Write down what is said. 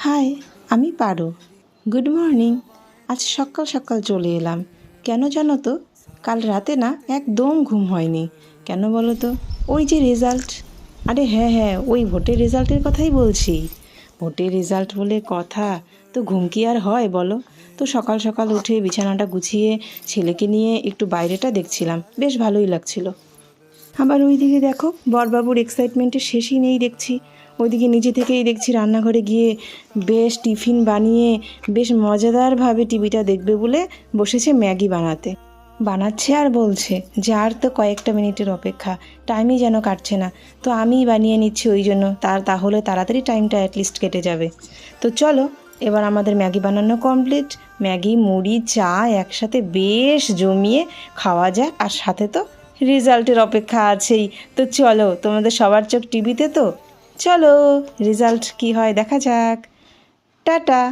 High, আমি পারো। Good morning. আজ সকাল সকাল চলে এলাম। কেন জানো তো? কাল রাতে না একদম ঘুম হয়নি। কেন বলো তো? ওই যে রেজাল্ট। আরে হ্যাঁ হ্যাঁ, ওই ভোটের রেজাল্টের কথাই বলছি। ভোটের রেজাল্ট বলে কথা, তো ঘুম কি আর হয় বলো? তো সকাল সকাল উঠে বিছানাটা গুছিয়ে ছেলেকে নিয়ে একটু বাইরেটা দেখছিলাম, বেশ ভালোই লাগছিল। আবার ওইদিকে দেখো, বরবাবুর এক্সাইটমেন্টের শেষই নেই দেখছি। ওইদিকে নিজে থেকেই দেখছি রান্নাঘরে গিয়ে বেশ টিফিন বানিয়ে বেশ মজাদারভাবে টিভিটা দেখবে বলে বসেছে ম্যাগি বানাতে। বানাচ্ছে আর বলছে যে আর তো কয়েকটা মিনিটের অপেক্ষা, টাইমই যেন কাটছে না। তো আমিই বানিয়ে নিচ্ছি ওই জন্য, তাহলে তাড়াতাড়ি টাইমটা অ্যাটলিস্ট কেটে যাবে। তো চলো, এবার আমাদের ম্যাগি বানানো কমপ্লিট। ম্যাগি, মুড়ি, চা একসাথে বেশ জমিয়ে খাওয়া যায়, আর সাথে তো রেজাল্টের অপেক্ষা আছেই। তো চলো, তোমাদের সবার চোখ টিভিতে, তো চলো রেজাল্ট কি হয় দেখা যাক। টাটা।